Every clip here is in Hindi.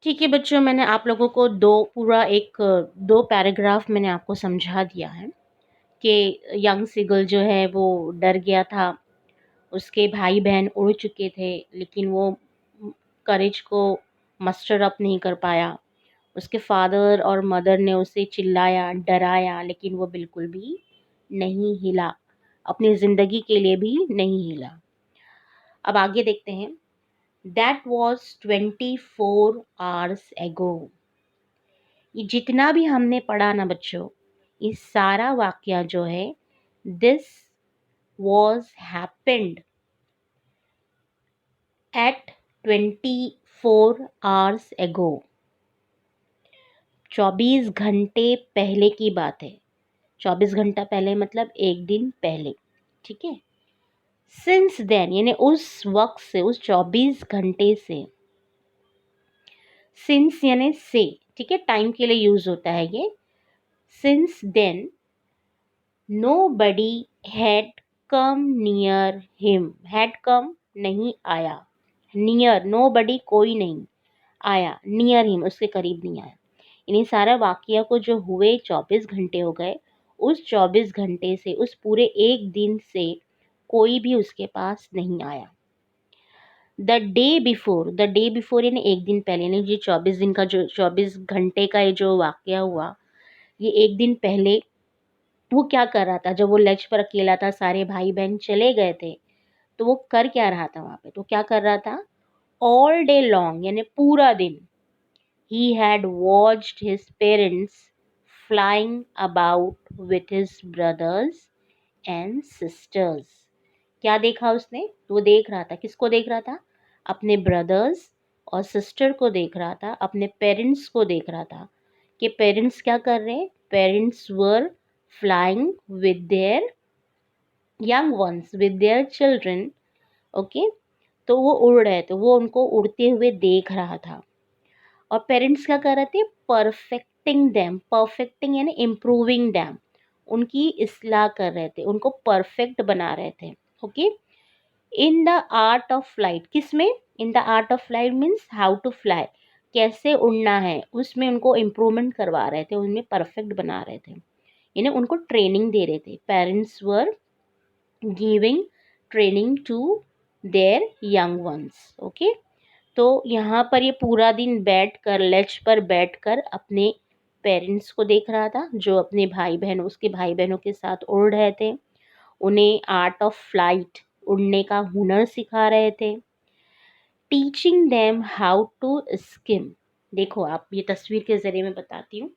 ठीक है बच्चों, मैंने आप लोगों को दो पैराग्राफ मैंने आपको समझा दिया है कि यंग सीगल जो है वो डर गया था। उसके भाई बहन उड़ चुके थे, लेकिन वो करेज को मस्टर अप नहीं कर पाया। उसके फादर और मदर ने उसे चिल्लाया, डराया, लेकिन वो बिल्कुल भी नहीं हिला, अपनी ज़िंदगी के लिए भी नहीं हिला। अब आगे देखते हैं। That was 24 hours ago। ये जितना भी हमने पढ़ा ना बच्चों, ये सारा वाक्य जो है, this was happened at 24 hours ago। 24 घंटे पहले की बात है। 24 घंटा पहले मतलब एक दिन पहले। ठीक है। सिंस देन यानी उस वक्त से, उस 24 घंटे से। सिंस यानी से, ठीक है, टाइम के लिए यूज होता है ये। Since then nobody had come near him। had come नहीं आया, near nobody कोई नहीं आया, near him उसके करीब नहीं आया। इन्हीं सारा वाकया को जो हुए 24 घंटे हो गए, उस 24 घंटे से, उस पूरे एक दिन से कोई भी उसके पास नहीं आया। द डे बिफोर यानी एक दिन पहले, यानी ये 24 दिन का जो 24 घंटे का ये जो वाकया हुआ, ये एक दिन पहले वो क्या कर रहा था। जब वो लंच पर अकेला था, सारे भाई बहन चले गए थे, तो वो कर क्या रहा था वहां पे, तो क्या कर रहा था। ऑल डे लॉन्ग यानी पूरा दिन, he had watched his parents flying about with his brothers and sisters. क्या देखा उसने, तो वो देख रहा था, किसको देख रहा था, अपने ब्रदर्स और सिस्टर को देख रहा था, अपने पेरेंट्स को देख रहा था कि पेरेंट्स क्या कर रहे हैं। Parents were flying with their young once, with their children. Okay, तो वो उड़ रहे थे, वो उनको उड़ते हुए देख रहा था। और पेरेंट्स क्या कर रहे थे, परफेक्टिंग देम, परफेक्टिंग यानी इम्प्रूविंग देम, उनकी इस्लाह कर रहे थे, उनको परफेक्ट बना रहे थे। Okay, in the art of flight, किसमें, in the art of flight means how to fly, कैसे उड़ना है, उसमें उनको इम्प्रूवमेंट करवा रहे थे, उनमें परफेक्ट बना रहे थे, यानी उनको ट्रेनिंग दे रहे थे। Parents were giving training to their young ones. Okay, तो यहाँ पर ये पूरा दिन बैठकर, लेच पर बैठकर अपने पेरेंट्स को देख रहा था, जो अपने भाई बहन, उसके भाई बहनों के साथ उड़ रहे थे, उन्हें आर्ट ऑफ फ्लाइट, उड़ने का हुनर सिखा रहे थे। Teaching them how to skim. देखो आप, ये तस्वीर के जरिए मैं बताती हूँ।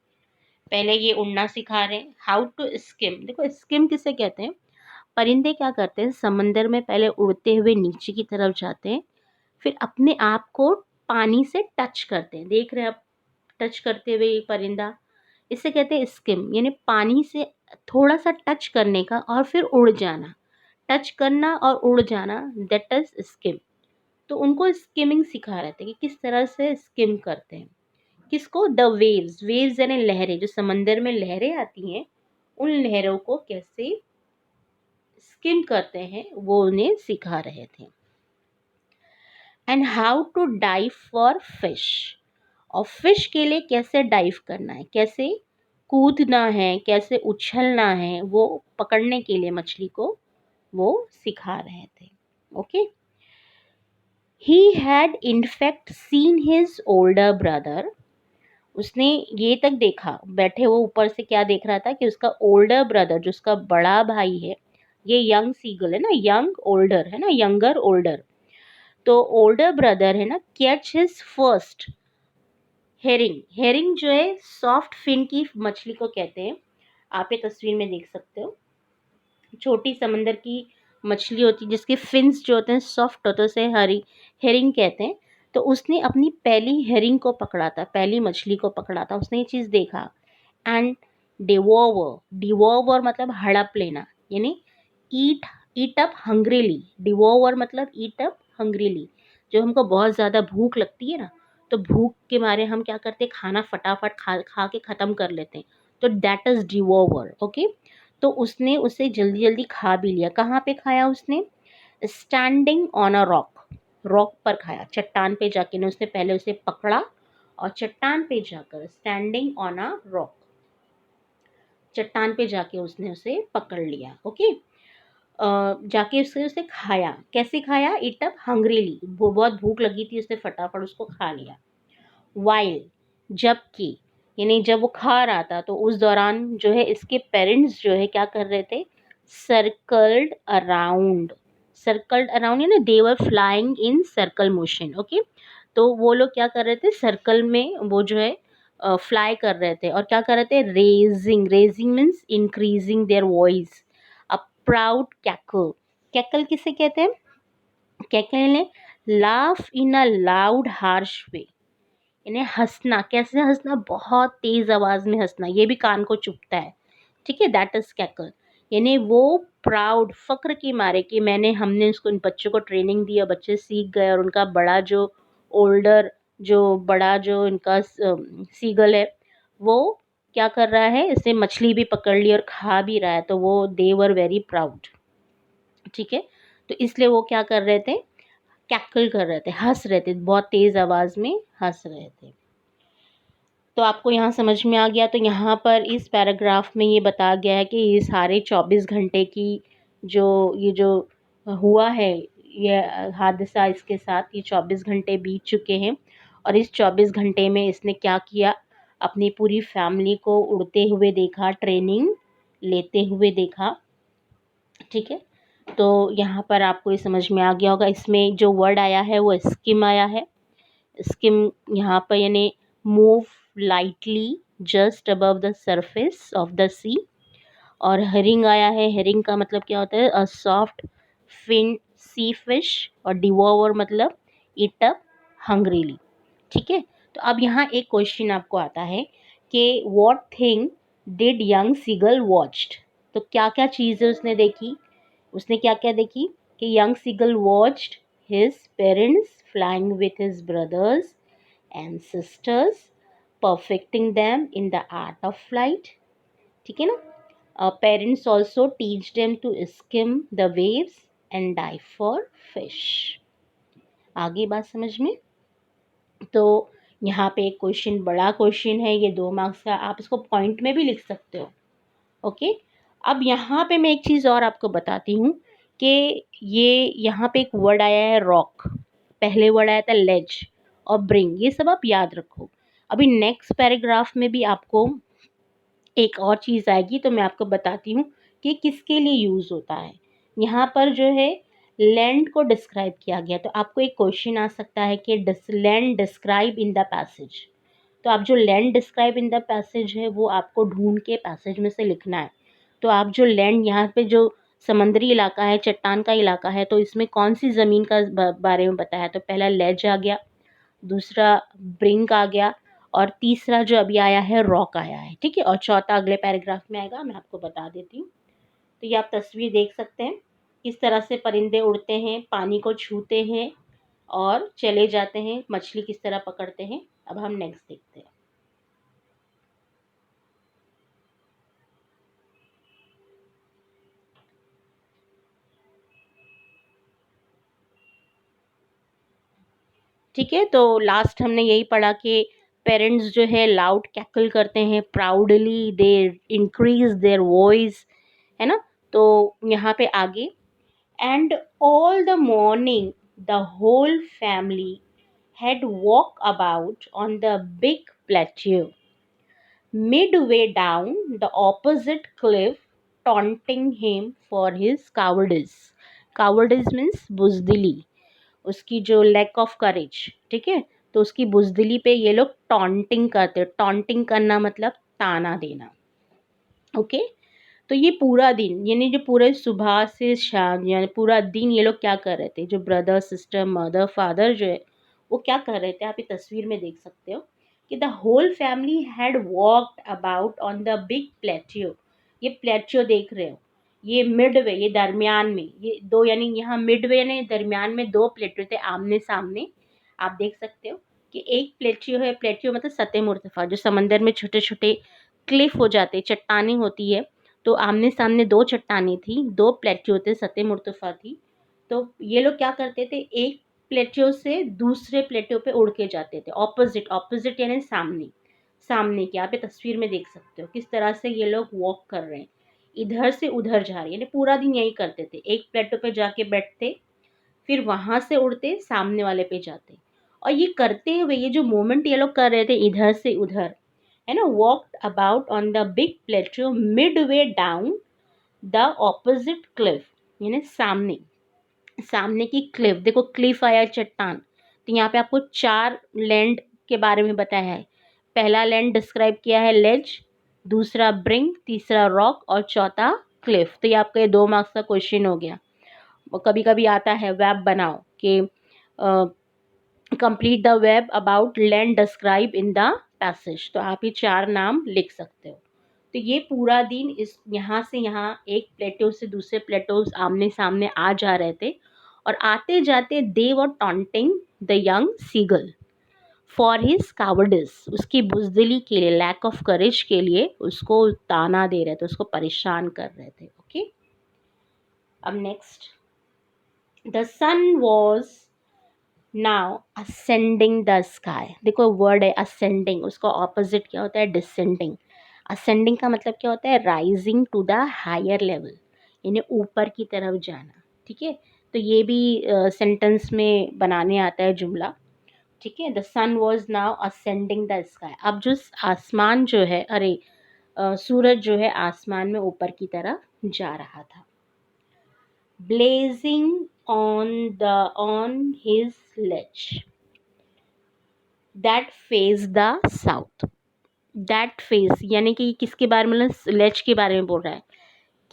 पहले ये उड़ना सिखा रहे हैं, हाउ टू स्किम। देखो स्किम किसे कहते हैं, परिंदे क्या करते हैं, समंदर में पहले उड़ते हुए नीचे की तरफ जाते हैं, फिर अपने आप को पानी से टच करते हैं। देख रहे हैं आप, टच करते हुए ये परिंदा, इसे कहते हैं स्किम, यानी पानी से थोड़ा सा टच करने का और फिर उड़ जाना। टच करना और उड़ जाना, दैट इज स्किम। तो उनको स्किमिंग सिखा रहे थे कि किस तरह से स्किम करते हैं। किसको, द वेव्स, वेव्स यानी लहरें, जो समंदर में लहरें आती हैं, उन लहरों को कैसे स्किम करते हैं वो उन्हें सिखा रहे थे। And how to dive for fish, और फिश के लिए कैसे डाइव करना है, कैसे कूदना है, कैसे उछलना है, वो पकड़ने के लिए मछली को वो सिखा रहे थे। Okay, he had in fact seen his older brother. उसने ये तक देखा, बैठे वो ऊपर से क्या देख रहा था कि उसका ओल्डर ब्रदर, जो उसका बड़ा भाई है, ये यंग सीगल है ना, यंग ओल्डर है ना, यंगर ओल्डर, तो ओल्डर ब्रदर है ना, catch his first herring. Herring जो है सॉफ्ट फिन की मछली को कहते हैं। आप ये तस्वीर में देख सकते हो, छोटी समंदर की मछली होती है जिसके फिन्स जो होते हैं सॉफ्ट होते हैं, उसे हेरिंग कहते हैं। तो उसने अपनी पहली हेरिंग को पकड़ा था, पहली मछली को पकड़ा था, उसने ये चीज़ देखा। एंड डिवोवर, डिवोवर मतलब हड़प लेना, यानी ईट, ईट अप हंग्रीली। डिवोवर मतलब ईट अप हंग्रीली, जो हमको बहुत ज़्यादा भूख लगती है ना, तो भूख के मारे हम क्या करते हैं, खाना फटाफट खा खा के ख़त्म कर लेते हैं, तो दैट इज़ डिवोवर। ओके, तो उसने उसे जल्दी जल्दी खा भी लिया। कहाँ पे खाया उसने, standing on a rock, rock पर खाया, चट्टान पे जाके ने उसने पहले उसे पकड़ा और चट्टान पे जाकर, स्टैंडिंग ऑन अ रॉक, चट्टान पे जाके उसने उसे पकड़ लिया। ओके, जाके उससे उसे खाया। कैसे खाया? इट अप हंग्रीली, वो बहुत भूख लगी थी, उसने फटाफट उसको खा लिया। वाइल, जबकि, यानी जब वो खा रहा था तो उस दौरान जो है इसके पेरेंट्स जो है क्या कर रहे थे? सर्कल्ड अराउंड, सर्कल्ड अराउंड यानी they were flying in circle motion. Okay, तो वो लोग क्या कर रहे थे? सर्कल में वो जो है फ्लाई कर रहे थे। और क्या कर रहे थे? Raising, raising means increasing their voice, a proud cackle. Cackle किसे कहते हैं? कैकल यानी laugh in a loud harsh way, यानी हंसना। कैसे हंसना? बहुत तेज आवाज में हंसना, ये भी कान को चुभता है। ठीक है, दैट इज कैकल। यानी वो प्राउड, फक्र के मारे कि मैंने, हमने उसको, इन बच्चों को ट्रेनिंग दी और बच्चे सीख गए, और उनका बड़ा जो ओल्डर, जो बड़ा जो इनका सीगल है, वो क्या कर रहा है? इसने मछली भी पकड़ ली और खा भी रहा है, तो वो दे वर वेरी प्राउड। ठीक है, तो इसलिए वो क्या कर रहे थे? कैकल कर रहे थे, हंस रहे थे, बहुत तेज आवाज में हंस रहे थे। तो आपको यहाँ समझ में आ गया। तो यहाँ पर इस पैराग्राफ में ये बताया गया है कि ये सारे 24 घंटे की जो ये जो हुआ है, ये हादसा इसके साथ, ये 24 घंटे बीत चुके हैं। और इस 24 घंटे में इसने क्या किया? अपनी पूरी फैमिली को उड़ते हुए देखा, ट्रेनिंग लेते हुए देखा। ठीक है, तो यहाँ पर आपको ये समझ में आ गया होगा। इसमें जो वर्ड आया है वो स्किम आया है। स्किम यहाँ पर यानी move lightly just above the surface of the sea. और हेरिंग आया है। हेरिंग का मतलब क्या होता है? A soft fin sea fish. और डिवोवर मतलब ईट अप हंग्रीली। ठीक है, तो अब यहाँ एक क्वेश्चन आपको आता है कि what thing did young seagull watched. तो क्या क्या चीज़ें उसने देखी? उसने क्या क्या देखी? कि young seagull watched his parents flying with his brothers and sisters, perfecting them in the art of flight. ठीक है ना? Parents also teach them to skim the waves and dive for fish. आगे बात समझ में? तो यहाँ पे एक क्वेश्चन, बड़ा क्वेश्चन है ये, 2 मार्क्स का, आप इसको पॉइंट में भी लिख सकते हो। ओके, अब यहाँ पे मैं एक चीज़ और आपको बताती हूँ कि ये यहाँ पे एक वर्ड आया है रॉक, पहले वर्ड आया था लेज और ब्रिंग, ये सब आप याद रखो। अभी नेक्स्ट पैराग्राफ में भी आपको एक और चीज़ आएगी, तो मैं आपको बताती हूँ कि किसके लिए यूज़ होता है। यहाँ पर जो है लैंड को डिस्क्राइब किया गया, तो आपको एक क्वेश्चन आ सकता है कि land describe in the passage. तो आप जो land describe in the passage है वो आपको ढूंढ के पैसेज में से लिखना है। तो आप जो लैंड, यहाँ पे जो समुद्री इलाका है, चट्टान का इलाका है, तो इसमें कौन सी ज़मीन का बारे में बताया? तो पहला लेज आ गया, दूसरा ब्रिंक आ गया, और तीसरा जो अभी आया है रॉक आया है। ठीक है, और चौथा अगले पैराग्राफ में आएगा, मैं आपको बता देती हूँ। तो ये आप तस्वीर देख सकते हैं, किस तरह से परिंदे उड़ते हैं, पानी को छूते हैं और चले जाते हैं, मछली किस तरह पकड़ते हैं। अब हम नेक्स्ट देखते हैं। ठीक है, तो लास्ट हमने यही पढ़ा कि पेरेंट्स जो है लाउड कैकल करते हैं, proudly they increase their voice, है ना? तो यहाँ पे आगे, and all the morning the whole family had walked about on the big plateau midway down the opposite cliff, taunting him for his cowardice. Cowardice means बुजदिली, उसकी जो लैक ऑफ करेज। ठीक है, तो उसकी बुजदिली पे ये लोग टॉन्टिंग करते। टॉन्टिंग करना मतलब ताना देना। ओके, तो ये पूरा दिन, यानी जो पूरे सुबह से शाम, यानी पूरा दिन ये लोग क्या कर रहे थे? जो ब्रदर सिस्टर मदर फादर जो है वो क्या कर रहे थे? आप ये तस्वीर में देख सकते हो कि the whole family had walked about on the big plateau. ये प्लेट्यू देख रहे हो, ये मिडवे, ये दरमियान में, ये दो, यानी यहाँ मिडवे यानी दरमियान में दो प्लेट्यू थे आमने सामने। आप देख सकते हो कि एक प्लेट्यू है, प्लेट्यू मतलब सतह मुर्तफा, जो समंदर में छोटे छोटे क्लिफ हो जाते, चट्टानें होती है, तो आमने सामने दो चट्टानें थी, दो प्लेट्यू थे, सतह मुर्तफा थी। तो ये लोग क्या करते थे? एक प्लेटो से दूसरे प्लेटो पे उड़ के जाते थे। ऑपोजिट, ऑपोजिट यानी सामने, सामने की आप ये तस्वीर में देख सकते हो किस तरह से ये लोग वॉक कर रहे हैं, इधर से उधर जा रहे हैं, यानी पूरा दिन यही करते थे। एक प्लेटो पे जाके बैठते, फिर वहां से उड़ते सामने वाले पे जाते, और ये करते हुए ये जो मोमेंट ये लोग कर रहे थे इधर से उधर, है ना, walked about on the big plateau midway down the opposite cliff, यानी सामने, सामने की क्लिफ, देखो क्लिफ आया चट्टान, तो यहाँ पे आपको 4 लैंड के बारे में बताया है। पहला लैंड डिस्क्राइब किया है लेज, दूसरा ब्रिंग, तीसरा रॉक और चौथा क्लिफ। तो ये आपका ये 2 मार्क्स का क्वेश्चन हो गया। कभी कभी आता है वेब बनाओ कि complete the web about land describe in the passage, तो आप ये 4 नाम लिख सकते हो। तो ये पूरा दिन इस यहाँ से यहाँ एक प्लेटो से दूसरे प्लेटो आमने सामने आ जा रहे थे, और आते जाते they were taunting the young seagull for his cowardice, उसकी बुजदिली के लिए, लैक ऑफ करेज के लिए उसको ताना दे रहे थे, उसको परेशान कर रहे थे। ओके, अब next, the sun was now ascending the sky. देखो वर्ड है असेंडिंग, उसका ऑपोजिट क्या होता है, डिसेंडिंग। असेंडिंग का मतलब क्या होता है, rising to the higher level, यानी ऊपर की तरफ जाना। ठीक है, तो ये भी सेंटेंस में बनाने आता है जुमला। ठीक है, the sun was now ascending the sky, अब जो आसमान जो है, अरे सूरज जो है आसमान में ऊपर की तरफ जा रहा था। Blazing on his ledge that face the south, that face यानी कि किसके बारे में, लेज के बारे में बोल रहा है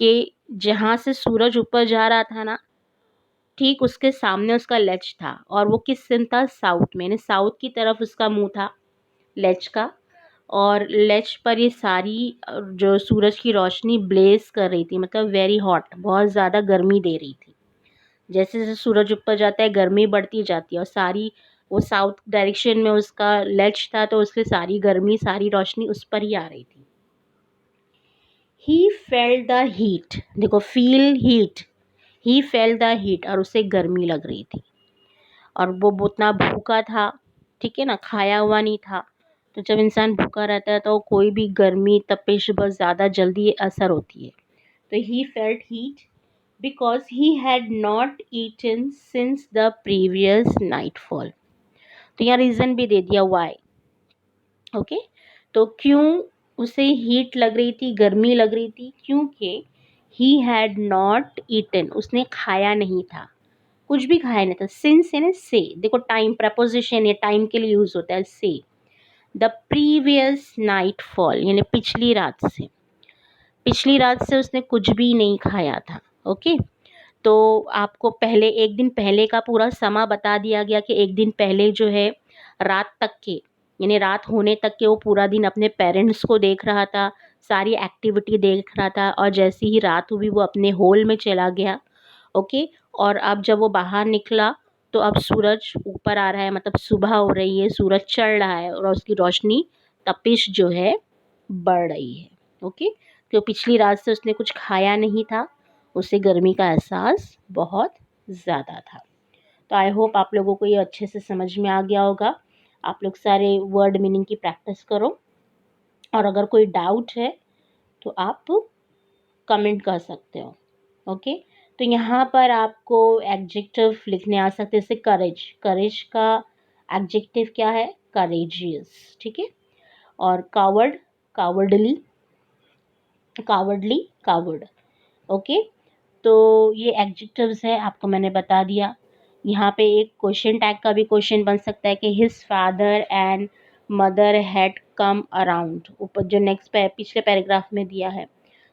कि जहाँ से सूरज ऊपर जा रहा था ना, ठीक उसके सामने उसका लेज था, और वो किस दिन था, साउथ में, यानी साउथ की तरफ उसका मुंह था लेज का, और लेज पर ये सारी जो सूरज की रोशनी ब्लेज कर रही थी, मतलब वेरी हॉट, बहुत ज़्यादा गर्मी दे रही थी। जैसे जैसे सूरज ऊपर जाता है गर्मी बढ़ती जाती है, और सारी वो साउथ डायरेक्शन में उसका लेज था, तो उसकी सारी गर्मी, सारी रोशनी उस पर ही आ रही थी। ही फेल्ट द हीट, देखो feel heat, he felt the heat, और उसे गर्मी लग रही थी, और वो उतना भूखा था, ठीक है ना, खाया हुआ नहीं था। तो जब इंसान भूखा रहता है तो कोई भी गर्मी तपिश बहुत ज़्यादा जल्दी असर होती है। तो he felt heat because he had not eaten since the previous nightfall, तो यहाँ रीज़न भी दे दिया why। ओके, तो क्यों उसे हीट लग रही थी, गर्मी लग रही थी, क्योंकि he had not eaten, उसने खाया नहीं था, कुछ भी खाया नहीं था। सिंस यानी से, देखो टाइम प्रपोजिशन है, टाइम के लिए यूज होता है से। द प्रीवियस नाइट फॉल यानी पिछली रात से, पिछली रात से उसने कुछ भी नहीं खाया था। ओके, तो आपको पहले एक दिन पहले का पूरा समा बता दिया गया कि एक दिन पहले जो है रात तक के, यानी रात होने तक के वो पूरा दिन अपने पेरेंट्स को देख रहा था, सारी एक्टिविटी देख रहा था, और जैसे ही रात हुई वो अपने होल में चला गया। ओके, और अब जब वो बाहर निकला तो अब सूरज ऊपर आ रहा है, मतलब सुबह हो रही है, सूरज चढ़ रहा है, और उसकी रोशनी तपिश जो है बढ़ रही है। ओके, तो पिछली रात से उसने कुछ खाया नहीं था, उसे गर्मी का एहसास बहुत ज़्यादा था। तो आई होप आप लोगों को ये अच्छे से समझ में आ गया होगा। आप लोग सारे वर्ड मीनिंग की प्रैक्टिस करो, और अगर कोई डाउट है तो आप कमेंट कर सकते हो। ओके, तो यहाँ पर आपको एडजेक्टिव लिखने आ सकते हैं, जैसे करेज, करेज का एडजेक्टिव क्या है, करेजियस। ठीक है, और coward, cowardly, cowardly, coward. Okay, तो ये एडजेक्टिव्स है, आपको मैंने बता दिया। यहाँ पे एक क्वेश्चन टैग का भी क्वेश्चन बन सकता है कि his father and mother had come around, ऊपर जो नेक्स्ट पिछले पैराग्राफ में दिया है।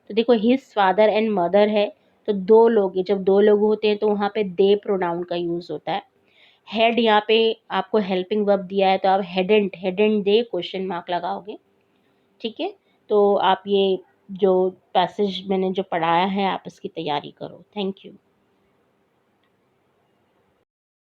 तो देखो हिज फादर एंड मदर है, तो 2 लोग है, जब 2 लोग होते हैं तो वहाँ पे दे प्रोनाउन का यूज़ होता है। हेड यहाँ पे आपको हेल्पिंग वर्ब दिया है, तो आप head and they question mark लगाओगे। ठीक है, तो आप ये जो पैसेज मैंने जो पढ़ाया है आप इसकी तैयारी करो। Thank you.